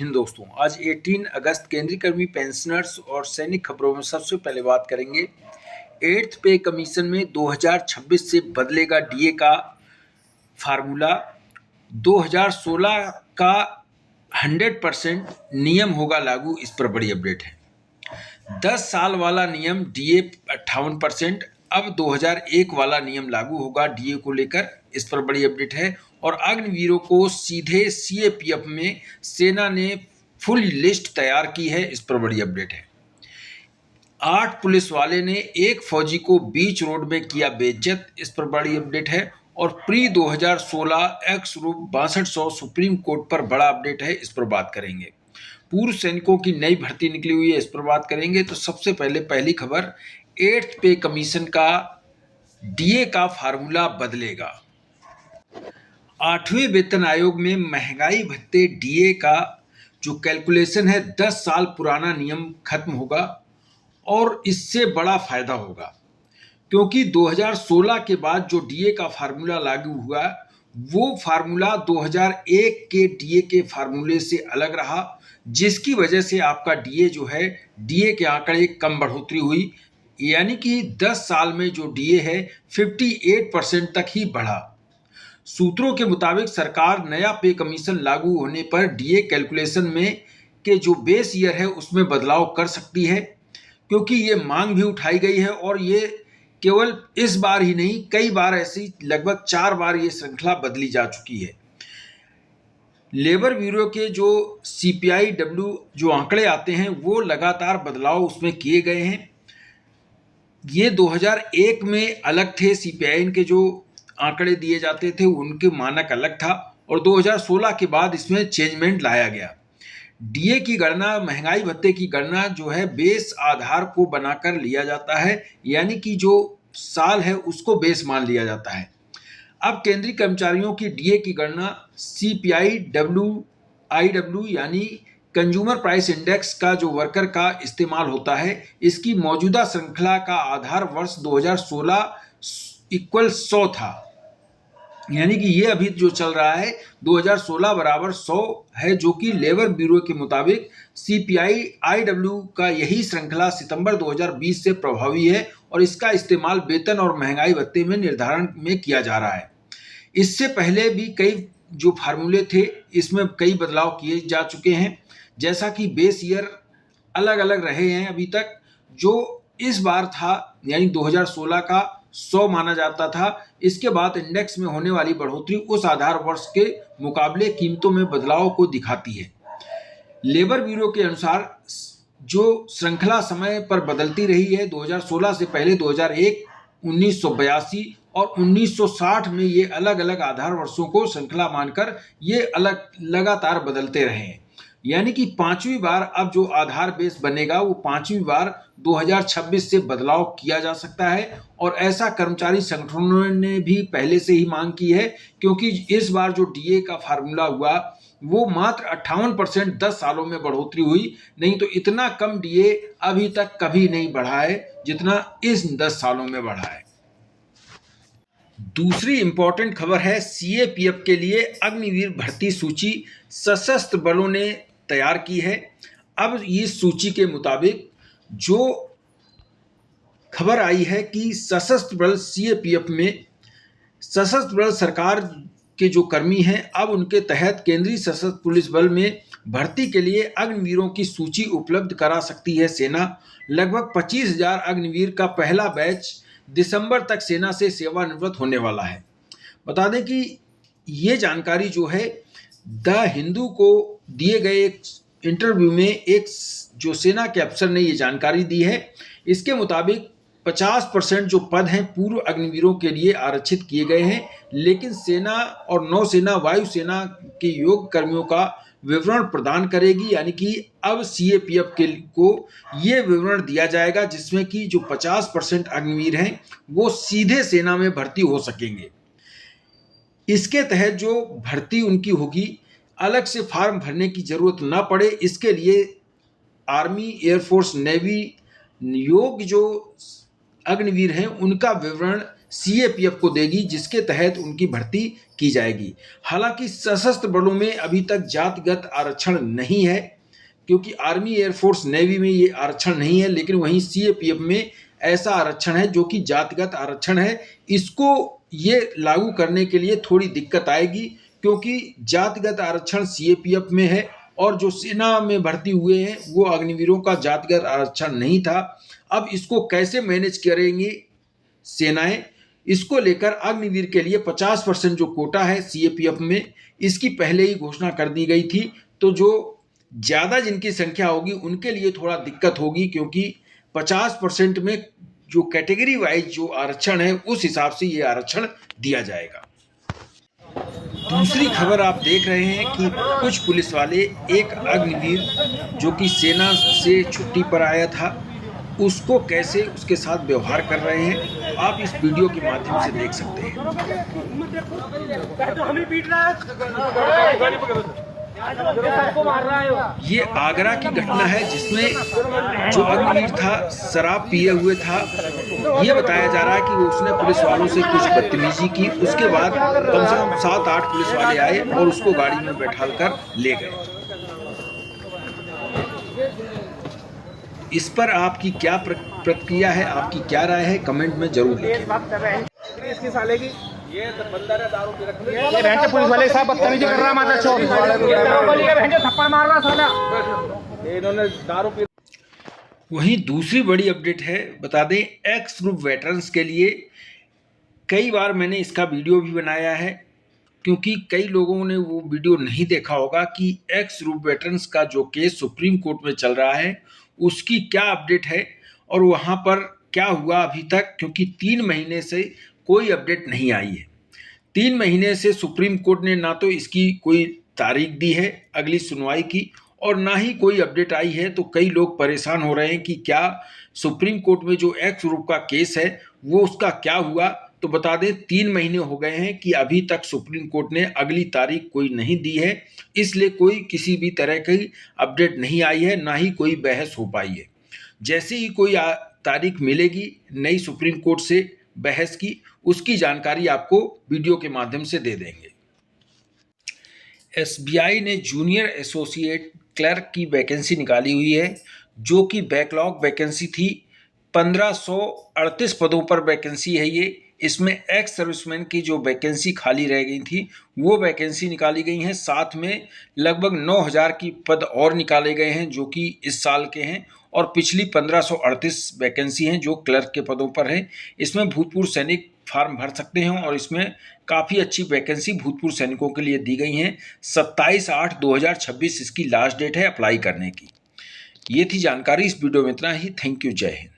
हिंद दोस्तों, आज 18 अगस्त केंद्रीय कर्मी पेंशनर्स और सैनिक खबरों में सबसे पहले बात करेंगे। 8th पे कमीशन में 2026 से बदलेगा डीए का फार्मूला। 2016 का 100% नियम होगा लागू, इस पर बड़ी अपडेट है। 10 साल वाला नियम डीए 58%, अब 2001 वाला नियम लागू होगा डीए को लेकर, इस पर बड़ी अपडेट है। और अग्निवीरों को सीधे सीएपीएफ में सेना ने फुल लिस्ट तैयार की है, इस पर बड़ी अपडेट है। 8 पुलिस वाले ने एक फौजी को बीच रोड में किया बेइज्जत, इस पर बड़ी अपडेट है। और प्री 2016 एक्स रूप 6200 सुप्रीम कोर्ट पर बड़ा अपडेट है, इस पर बात करेंगे। पूर्व सैनिकों की नई भर्ती निकली हुई है, इस पर बात करेंगे। तो सबसे पहले पहली खबर, 8th पे कमीशन का डीए का फार्मूला बदलेगा। 8वें वेतन आयोग में महंगाई भत्ते डीए का जो कैलकुलेशन है 10 साल पुराना नियम खत्म होगा और इससे बड़ा फायदा होगा, क्योंकि 2016 के बाद जो डीए का फार्मूला लागू हुआ वो फार्मूला 2001 के डीए के फार्मूले से अलग रहा, जिसकी वजह से आपका डीए जो है, डीए के आंकड़े कम बढ़ोतरी हुई। यानी कि 10 साल में जो डीए है 58% तक ही बढ़ा। सूत्रों के मुताबिक सरकार नया पे कमीशन लागू होने पर डीए कैलकुलेशन में के जो बेस ईयर है उसमें बदलाव कर सकती है, क्योंकि ये मांग भी उठाई गई है। और ये केवल इस बार ही नहीं, कई बार ऐसी लगभग 4 बार ये श्रृंखला बदली जा चुकी है। लेबर ब्यूरो के जो CPI-W जो आंकड़े आते हैं वो लगातार बदलाव उसमें किए गए हैं। ये 2001 में अलग थे, CPI के जो आंकड़े दिए जाते थे उनके मानक अलग था, और 2016 के बाद इसमें चेंजमेंट लाया गया। डीए की गणना, महंगाई भत्ते की गणना जो है बेस आधार को बनाकर लिया जाता है, यानी कि जो साल है उसको बेस मान लिया जाता है। अब केंद्रीय कर्मचारियों की डीए की गणना CPI-W यानी कंज्यूमर प्राइस इंडेक्स का जो वर्कर का इस्तेमाल होता है, इसकी मौजूदा श्रृंखला का आधार वर्ष 2016 इक्वल 100 था। यानी कि ये अभी जो चल रहा है 2016 बराबर 100 है, जो कि लेबर ब्यूरो के मुताबिक CPI-W का यही श्रृंखला सितंबर 2020 से प्रभावी है और इसका इस्तेमाल वेतन और महंगाई भत्ते में निर्धारण में किया जा रहा है। इससे पहले भी कई जो फार्मूले थे इसमें कई बदलाव किए जा चुके हैं, जैसा कि बेस ईयर अलग अलग रहे हैं अभी तक। जो इस बार था यानी 2016 का 100 माना जाता था, इसके बाद इंडेक्स में होने वाली बढ़ोतरी उस आधार वर्ष के मुकाबले कीमतों में बदलाव को दिखाती है। लेबर ब्यूरो के अनुसार जो श्रृंखला समय पर बदलती रही है, 2016 से पहले 2001, 1982 और 1960 में ये अलग अलग आधार वर्षों को श्रृंखला मानकर ये अलग लगातार बदलते रहे हैं। यानी कि 5वीं बार अब जो आधार बेस बनेगा वो 5वीं बार 2026 से बदलाव किया जा सकता है, और ऐसा कर्मचारी संगठनों ने भी पहले से ही मांग की है, क्योंकि इस बार जो डीए का फार्मूला हुआ वो मात्र 58% 10 सालों में बढ़ोतरी हुई, नहीं तो इतना कम डीए अभी तक कभी नहीं बढ़ा है जितना इस 10 सालों में बढ़ा है। दूसरी इंपॉर्टेंट खबर है, सीएपीएफ के लिए अग्निवीर भर्ती सूची सशस्त्र बलों ने तैयार की है। अब इस सूची के मुताबिक जो खबर आई है कि सशस्त्र बल सीएपीएफ में सशस्त्र बल सरकार के जो कर्मी हैं, अब उनके तहत केंद्रीय सशस्त्र पुलिस बल में भर्ती के लिए अग्निवीरों की सूची उपलब्ध करा सकती है सेना। लगभग 25,000 अग्निवीर का पहला बैच दिसंबर तक सेना से सेवानिवृत्त होने वाला है। बता दें कि ये जानकारी जो है द हिंदू को दिए गए एक इंटरव्यू में एक जो सेना के अफसर ने ये जानकारी दी है। इसके मुताबिक 50% जो पद हैं पूर्व अग्निवीरों के लिए आरक्षित किए गए हैं, लेकिन सेना और नौसेना, वायुसेना के योग्य कर्मियों का विवरण प्रदान करेगी। यानी कि अब सीएपीएफ को ये विवरण दिया जाएगा जिसमें कि जो 50% अग्निवीर हैं वो सीधे सेना में भर्ती हो सकेंगे। इसके तहत जो भर्ती उनकी होगी, अलग से फॉर्म भरने की जरूरत ना पड़े, इसके लिए आर्मी, एयरफोर्स, नेवी योग्य जो अग्निवीर हैं उनका विवरण सीएपीएफ को देगी, जिसके तहत उनकी भर्ती की जाएगी। हालांकि सशस्त्र बलों में अभी तक जातिगत आरक्षण नहीं है, क्योंकि आर्मी, एयरफोर्स, नेवी में ये आरक्षण नहीं है, लेकिन वहीं सीएपीएफ में ऐसा आरक्षण है जो कि जातिगत आरक्षण है। इसको ये लागू करने के लिए थोड़ी दिक्कत आएगी, क्योंकि जातिगत आरक्षण सीएपीएफ में है और जो सेना में भर्ती हुए हैं वो अग्निवीरों का जातिगत आरक्षण नहीं था। अब इसको कैसे मैनेज करेंगी सेनाएं, इसको लेकर अग्निवीर के लिए 50% जो कोटा है सीएपीएफ में, इसकी पहले ही घोषणा कर दी गई थी। तो जो ज़्यादा जिनकी संख्या होगी उनके लिए थोड़ा दिक्कत होगी, क्योंकि 50% में जो कैटेगरी वाइज जो आरक्षण है उस हिसाब से ये आरक्षण दिया जाएगा। दूसरी खबर आप देख रहे हैं कि कुछ पुलिस वाले एक अग्निवीर जो कि सेना से छुट्टी पर आया था उसको कैसे उसके साथ व्यवहार कर रहे हैं, आप इस वीडियो के माध्यम से देख सकते हैं। ये आगरा की घटना है, जिसमें जो अग्निवीर था शराब पिए हुए था। ये बताया जा रहा है कि वो उसने पुलिस वालों से कुछ बदतमीजी की। उसके बाद कम से कम 7-8 पुलिस वाले आए और उसको गाड़ी में बैठाल कर ले गए। इस पर आपकी क्या प्रतिक्रिया है, आपकी क्या राय है, कमेंट में जरूर लिखें। इसकी साले की ये बंदर है, दारू पी रखी है, ये बहन पुलिस वाले साहब बदतमीजी कर रहा है, माता चोर, ये दारू वाली का बहन थप्पड़ मार रहा साला, ये इन्होंने दारू पी। वहीं दूसरी बड़ी अपडेट है, बता दें एक्स ग्रुप वेटरन्स के लिए कई बार मैंने इसका वीडियो भी बनाया है, क्योंकि कई लोगों ने वो वीडियो नहीं देखा होगा कि एक्स ग्रुप वेटरन्स का जो केस सुप्रीम कोर्ट में चल रहा है उसकी क्या अपडेट है और वहाँ पर क्या हुआ अभी तक, क्योंकि 3 महीने से कोई अपडेट नहीं आई है। 3 महीने से सुप्रीम कोर्ट ने ना तो इसकी कोई तारीख दी है अगली सुनवाई की और ना ही कोई अपडेट आई है। तो कई लोग परेशान हो रहे हैं कि क्या सुप्रीम कोर्ट में जो एक्स ग्रुप का केस है वो उसका क्या हुआ। तो बता दें 3 महीने हो गए हैं कि अभी तक सुप्रीम कोर्ट ने अगली तारीख कोई नहीं दी है, इसलिए कोई किसी भी तरह की अपडेट नहीं आई है, ना ही कोई बहस हो पाई है। जैसे ही कोई तारीख मिलेगी नई सुप्रीम कोर्ट से बहस की, उसकी जानकारी आपको वीडियो के माध्यम से दे देंगे। एसबीआई ने जूनियर एसोसिएट क्लर्क की वैकेंसी निकाली हुई है, जो कि बैकलॉग वैकेंसी थी। 1538 पदों पर वैकेंसी है ये। इसमें एक्स सर्विसमैन की जो वैकेंसी खाली रह गई थी वो वैकेंसी निकाली गई हैं। साथ में लगभग 9000 की पद और निकाले गए हैं जो कि इस साल के हैं, और पिछली 1538 वैकेंसी हैं जो क्लर्क के पदों पर हैं। इसमें भूतपूर्व सैनिक फार्म भर सकते हैं और इसमें काफ़ी अच्छी वैकेंसी भूतपूर्व सैनिकों के लिए दी गई हैं। 27/8/2026 इसकी लास्ट डेट है अप्लाई करने की। ये थी जानकारी। इस वीडियो में इतना ही। Thank you. जय हिंद।